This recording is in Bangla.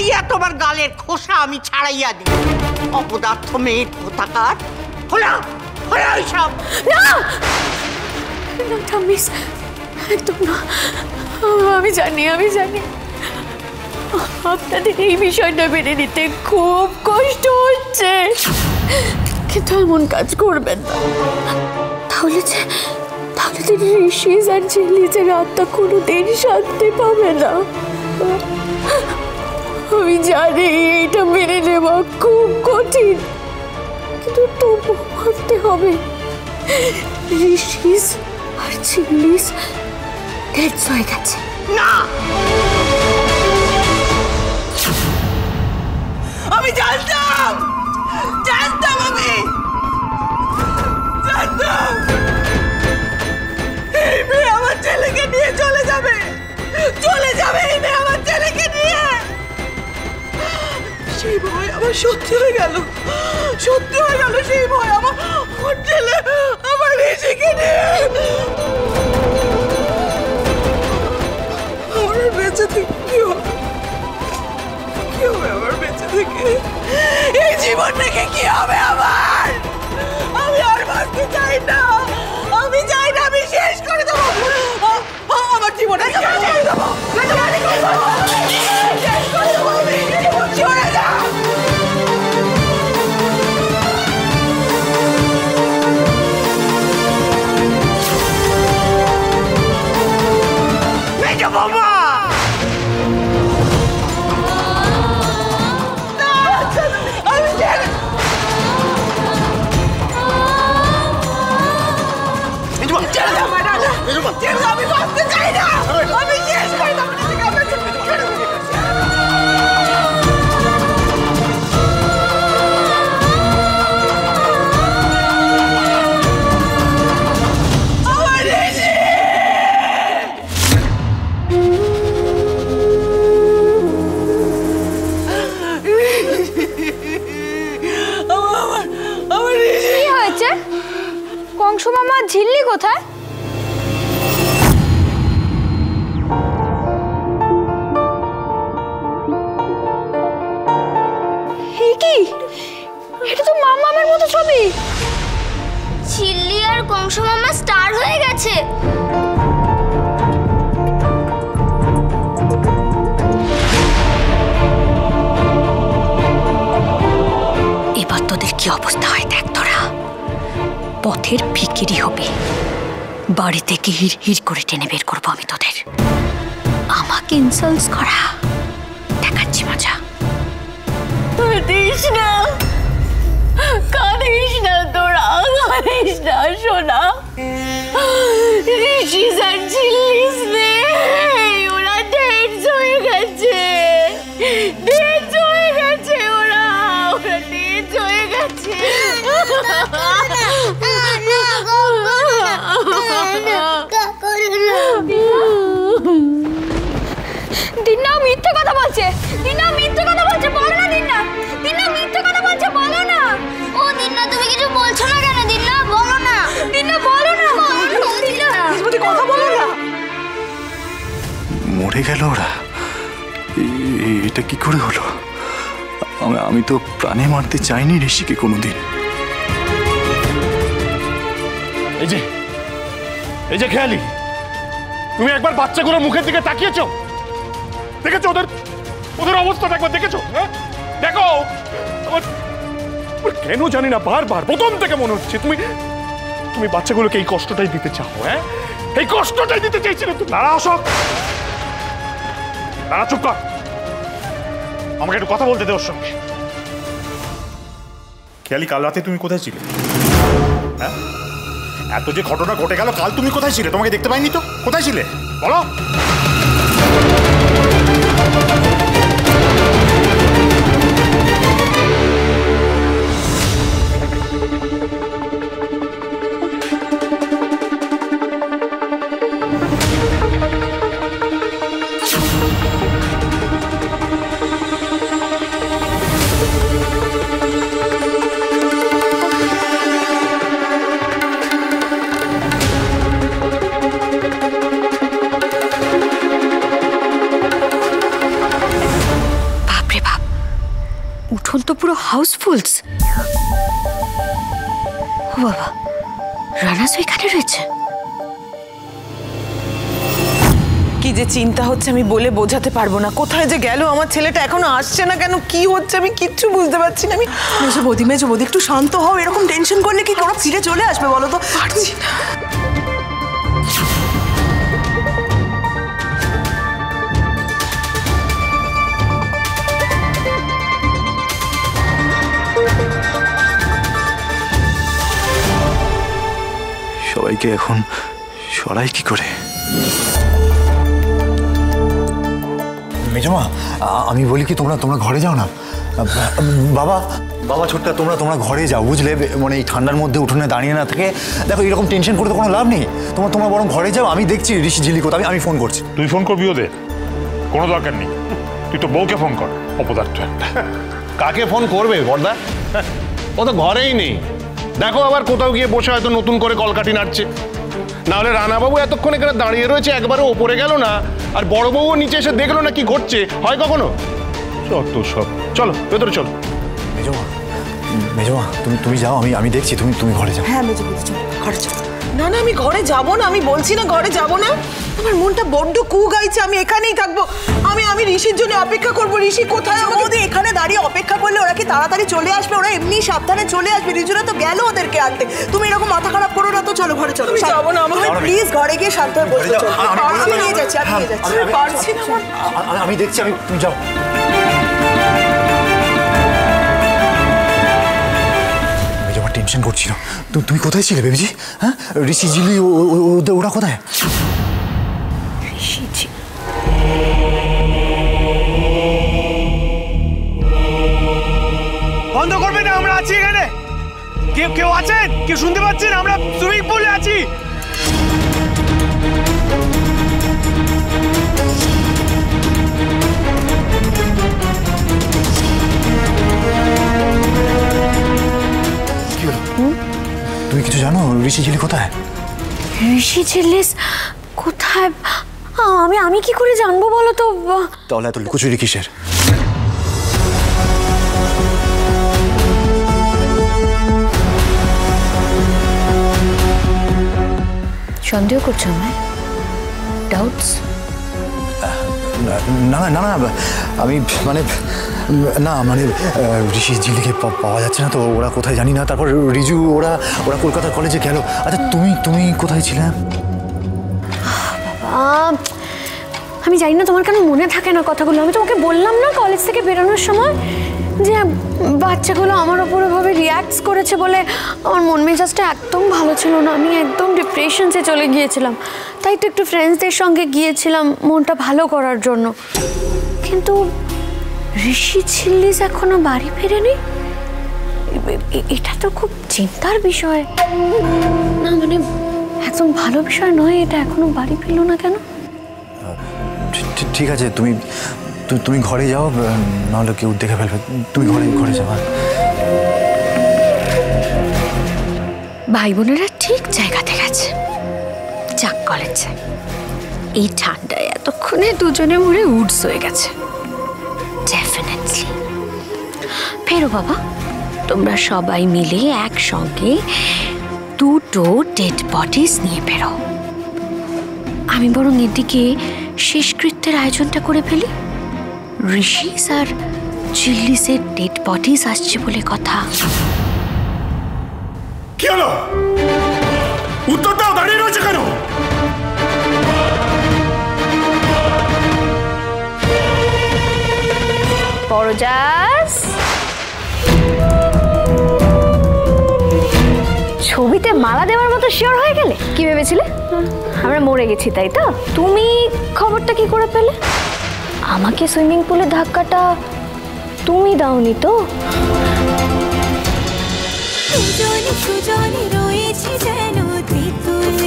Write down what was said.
ছাড়াইয়া তোমার গালের খোসা আমি ছাড়াইয়া দিই। অপদার্থ মেয়ের কোথাকার। হলো হলো সব। না মিস, একদম না। আমি জানি আপনাদের এই বিষয়টা মেনে নিতে খুব কষ্ট হচ্ছে, কিন্তু এমন কাজ করবেন না। তাহলে ঋষিজ আর ঝিলিজের আত্মা কোনোদিন শান্তি পাবে না। আমি জানি এইটা মেনে নেওয়া খুব কঠিন, কিন্তু তবু মানতে হবে। ঋষিজ আর ঝিলিজ ডেড হয়ে গেছে। না, আমি জানতাম এই মেয়ে আমার ছেলেকে নিয়ে চলে যাবে এই মেয়ে আমার ছেলেকে নিয়ে। সেই ভয় আমার সত্যি হয়ে গেল সেই ভয় আমার ছেলে আমার ঋষিকে নিয়ে। আমার বেঁচে থেকে কি হবে আমার বেঁচে থেকে? এই জীবন থেকে কি হবে আমার? আমি আর বাঁচতে চাই না, আমি শেষ করে দেবো আমার জীবনটা, শেষ করে দেবো আমি। চলে যা। বাবা আমি বাঁচতে চাই না, আমি শেষ করে দেবো। কি হয়েছে? কংস মামা ঝিল্লি কোথায়? কি এটা তো মামামের মতো ছবি। ঝিল্লি আর কংস মামা স্টার হয়ে গেছে। এবার তোদের কি অবস্থা হয় দেখ তোরা। পথের ফিকিরি হবে, বাড়ি থেকে হির হির করে টেনে বের করবো আমি তোদের। আমাকে ইনসাল্ট করা দেখাচ্ছি মজা। কাঁদিস না তোরা, কাঁদিস না সোনা। ঋষিজ আর ঝিল্লিজ নেই, ওরা ডেড হয়ে গেছে। ওরা ডেড হয়ে গেছে। দিন্না মিথ্যে কথা বলছে, বলো না দিন্না মিথ্যে কথা বলছে, বলো না। ও দিন্না, তুমি কিছু বলছো না কেন? দিন্না বলো না। কথা বলো না। মরে গেল ওরা, এটা কি করে হলো? আমি তো প্রাণে মারতে চাইনি ঋষিকে কোনোদিন। এই যে খেয়ালি, তুমি একবার বাচ্চাগুলোর মুখের দিকে তাকিয়েছো? দেখেছো ওদের অবস্থাটা একবার দেখেছো? দেখো, কেন জানি না বারবার প্রথম থেকে মনে হচ্ছে তুমি বাচ্চাগুলোকে এই কষ্টটাই দিতে চাও। এই কষ্টটাই দিতে চাইছিলে তুমি। দাঁড়া অশোক, দাঁড়া, চুপ কর, আমাকে একটু কথা বলতে দে ওর সঙ্গে। খেয়ালি, কাল রাতে তুমি কোথায় ছিলে? এত যে ঘটনা ঘটে গেল, কাল তুমি কোথায় ছিলে? তোমাকে দেখতে পাইনি তো। কোথায় ছিলে বলো? এখন তো পুরো হাউসফুলস। ও বাবা, রানাস এখানে রয়েছে। কি যে চিন্তা হচ্ছে আমি বলে বোঝাতে পারবো না। কোথায় যে গেল আমার ছেলেটা, এখনো আসছে না কেন, কি হচ্ছে আমি কিচ্ছু বুঝতে পারছি না। আমি মেজো বৌদি একটু শান্ত হও, এরকম টেনশন করলে কি ওরা ফিরে চলে আসবে বলো তো? পারছি না। সবাইকে এখন সরাই কি করে? মেজমা, আমি বলি কি তোমরা ঘরে যাও না। বাবা ছোট্টা, তোমরা ঘরে যাও, বুঝলে? মানে এই ঠান্ডার মধ্যে উঠোনে দাঁড়িয়ে না থেকে দেখো এরকম টেনশন করে তো কোনো লাভ নেই। তোমরা বরং ঘরে যাও, আমি দেখছি ঋষি ঝিলি কোথায়। আমি ফোন করছি। তুই ফোন করবি ওদের? কোনো দরকার নেই, তুই তো বউকে ফোন কর। অপদার্থ একটা। কাকে ফোন করবে বড়দা? ও তো ঘরেই নেই। দেখো আবার কোথাও গিয়ে বসে হয়তো নতুন করে কলকাঠি নাড়ছে। নাহলে রানাবাবু এতক্ষণ এখানে দাঁড়িয়ে রয়েছে, একবারও ওপরে গেল না, আর বড়বাবু নিচে এসে দেখলো না কি ঘটছে। হয় কখনো? সব চলো ভেতরে চলো। মেজমা তুমি যাও, আমি দেখছি। তুমি ঘরে যাও। হ্যাঁ মেজো বৌদি, চলো ঘরে চলো। না না, আমি ঘরে যাব না, আমি বলছি না ঘরে যাব না। আমার মনটা বড্ড কু গাইছে, আমি এখানেই থাকবো। আমি ঋষির জন্য অপেক্ষা করবো। ঋষি কোথায়? বৌদি এখানে দাঁড়িয়ে অপেক্ষা করলে ওরা কি তাড়াতাড়ি চলে আসবে? ওরা এমনি সাবধানে চলে আসবে। ঋজুরা তো গেল ওদেরকে আনতে। তুমি এরকম মাথা খারাপ করো না তো, চলো ঘরে চলো। আমি যাবো না, আমি প্লিজ ঘরে গিয়ে শান্ত হয়ে বসে চলো। আমি নিয়ে যাচ্ছি, পারছি না। আমি দেখছি, তুমি যাও। টেনশন করছিল। তুমি কোথায় ছিলে বেবিজি? হ্যাঁ, ঋষি ঝিলি ওরা কোথায়? বন্ধ করবে না, আমরা আছি এখানে। কেউ আছেন? কেউ শুনতে পাচ্ছেন? আমরা সুইমিং পুলে আছি। তুমি কিছু জানো ঋষি ঝিলি কোথায়? ঋষি ঝিলিস কোথায়? আমি কি করে জানবো বলো তো? তাহলে এত লুকোচুরি কিসের? সন্দেহ করছো আমায়? ডাউটস? না আমি মানে ঋষি ঝিলিকে পাওয়া যাচ্ছে না তো। ওরা কোথায় জানি না। তারপর রিজু ওরা কলকাতার কলেজে গেল। আচ্ছা তুমি কোথায় ছিলে? আমি জানি না তোমার কেন মনে থাকে না কথাগুলো। আমি তোমাকে বললাম না কলেজ থেকে বেরোনোর সময় যে বাচ্চাগুলো আমার ওপর ওভাবে রিয়াক্ট করেছে বলে আমার মন মেজাজটা একদম ভালো ছিল না। আমি একদম ডিপ্রেশনসে চলে গিয়েছিলাম। তাই তো একটু ফ্রেন্ডসদের সঙ্গে গিয়েছিলাম মনটা ভালো করার জন্য। কিন্তু ঋষি ঝিল্লিস এখনো বাড়ি ফেরেনি। এটা তো খুব চিন্তার বিষয়। না মানে একদম ভালো বিষয় নয় এটা। এখনো বাড়ি ফিরলো না কেন? ঠিক আছে, তুমি ঘরে যাও, নাহলে কেউ দেখে ফেলবে। তুমি ঘরে যাও। ভাই বোনেরা ঠিক জায়গাতে গেছে, যাক কলেজে। এই ঠান্ডায় এতক্ষণে দুজনে মরে উডস হয়ে গেছে। ডেফিনেটলি ফেরো বাবা, তোমরা সবাই মিলে একসঙ্গে দুটো ডেড বডিজ নিয়ে বেরো। আমি বরং এদিকে শেষকৃত্যের আয়োজনটা করে ফেলি। ঋষিস আর ঝিল্লিসের ডেড বডিজ আসছে বলে কথা। কি হলো? উত্তর দাও, দাঁড়িয়ে রয়েছে কেন? পরজাস, ছবিতে মালা দেওয়ার মতো শিওর হয়ে গেলে? কি ভেবেছিলে আমরা মরে গেছি তাই তো? তুমি খবরটা কি করে পেলে? আমাকে সুইমিং পুলে ধাক্কাটা তুমি দাওনি তো? সুজনি রয়েছে যেন তেঁতুল